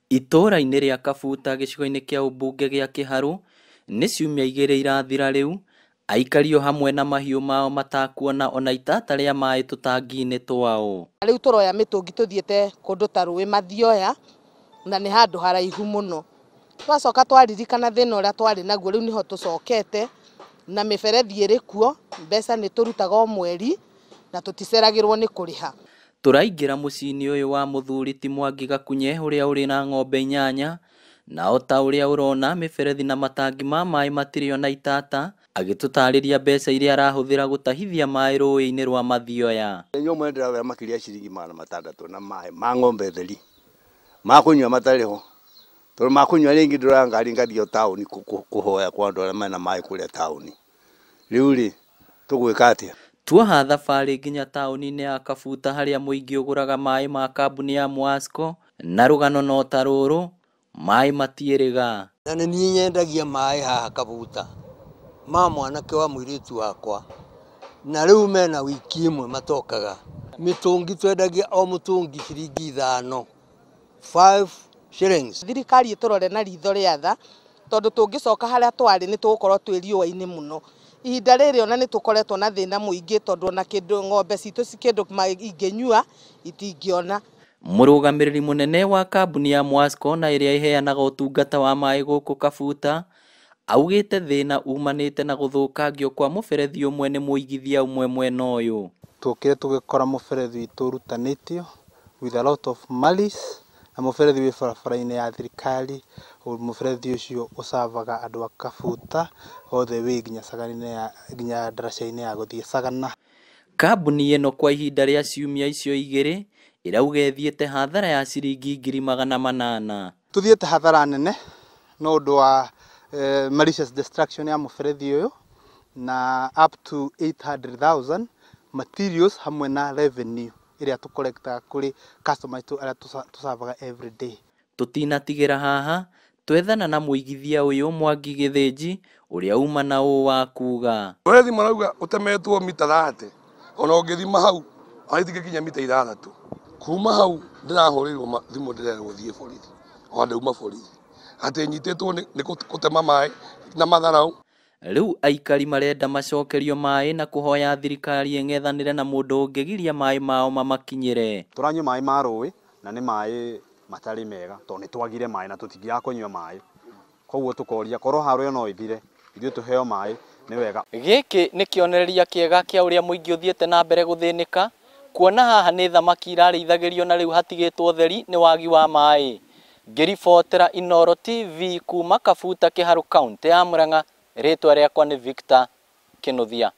Itũra-inĩ rĩa Kabuta gĩcigo-inĩ kĩa ũmbunge gĩa Kĩharũ nĩ ciumia igĩrĩ irathira rĩu aikari o hamwe na mahiũ mao matakuona ona itata rĩa maĩ tũtangi-inĩ twao. Rĩu tũroya mĩtũngi tũthiĩte kũndũ ta Rũĩ Mathioya na nĩ handũ haraihu mũno. Twacoka twaririkana thĩna ũrĩa twarĩ naguo, rĩu nĩho tũcokete na mĩberethi ĩrĩ kuo, mbeca nĩ tũrutaga o mweri na tũticeragĩrwo nĩ kũrĩha. Tũraingĩra mũciĩ-inĩ ũyũ wa mũthuri ti Mwangi Gakunye ũrĩa ũrĩ na ng'ombe 8 na o ta ũrĩa ũrona mĩberethi na matangi ma maĩ matirĩ ona itata, agĩtũtarĩria mbeca iria arahũthĩra gũtahithia maĩ rũĩ-inĩ rwa Mathioya. Nyuo mwendera wĩa makĩria ciringi 600 na maĩ ma ng'ombe theri ma kũnyua matarĩ ho, tondũ ma kũnyua rĩngĩ ndũra ngari ngathio taũni kũhoya kwa andũ arĩa mena maĩ kũrĩa taũni. Rĩu rĩ tũgwĩka atĩa? Tuoha thabarĩ nginya taũni-inĩ ya Kabuta harĩa mũingĩ ũgũraga maĩ ma kambuni ya Mwasco na rũgano no ta rũrũ maĩ matiĩrĩga. Na nĩ niĩ nyendagia maĩ haha Kabuta ma mwanake wa mũirĩtu wakwa, na rĩu mena wiki ĩmwe matokaga. Mĩtũngi twendagia o mũtũngi ciringi 5 shillings. Thirikari ĩtũrore na ritho rĩa tha, tondũ tũngĩcoka harĩa twarĩ nĩ tũgũkorwo twĩ riũa-inĩ mũno. Ihinda rĩrĩ ona nĩ tũkoretwo na thĩna mũingĩ tondũ ona kĩndũ ng'ombe citũ kĩndũ ingĩnyua itingĩona. Mũrũgamĩrĩri mũnene wa kambuni ya Mwasco na ĩrĩa ĩheanaga ũtungata wa maĩ gũkũ Kabuta augĩte thĩna umanĩte na gũthũkangio kwa mũberethi ũmwe nĩ mũigithia ũmwe mwena ũyũ. Tũkire tũgĩkora mũberethi witũ ũrutanĩtio with a lot of malice, na mũberethi wĩ barabara-inĩ ya thirikari. Mũberethi ũcio ũcavaga andũ a Kabuta othe wĩ nginya ndaraca-inĩ ya gũthiĩ Sagana. Kambuni ĩno kwa ihinda rĩa ciumia icio igĩrĩ irauga ĩthiĩte hathara ya ciringi 800,000. Tuthiĩte hathara nene no ũndũ wa malicious destruction ya mũberethi ũyũ na up to 800,000 materials hamwe na revenue ĩrĩa tũkorektaga kũrĩ customers arĩa tũcavaga every day. Tũtinatigĩra haha, twethana na mũigithia ũyũ Mwangi Gĩthĩnji ũrĩa uma na ũũ wa kuga. Mũberethi marauga ũtemetwo mita 30, ona ũngĩthima hau aitingĩkinya mita 6. Kuma hau ndĩrahũrĩirwo thimũ ndĩrerwo gũthiĩ borithi, o ndauma borithi atĩ nyitĩtwo nĩ gũtema maĩ na matharaũ. Rĩu aikari marenda macokerio maĩ na kũhoya thirikari ĩng'ethanĩre na mũndũ ũngĩgiria maĩ mao mamakinyĩre. Tũranyua maĩ ma rũĩ na nĩ maĩ matarĩ mega tondũ nĩ twagire maĩ na tũtingiaga kũnyua maĩ. Koguo tũkoria korwo harũĩ no ithire ithuĩ tũheo maĩ nĩ wega. Gĩkĩ nĩ kĩonereria kĩega kĩa ũrĩa mũingĩ ũthiĩte na mbere gũthĩnĩka, kuona haha nĩ thamaki irarĩithagĩrio na rĩu hatigĩtwo theri nĩ wagi wa maĩ. Ngĩribotera Inooro TV kuma Kabuta Kĩharũ kaunti ya Murang'a, rĩtwa rĩakwa nĩ Victor Kĩnuthia.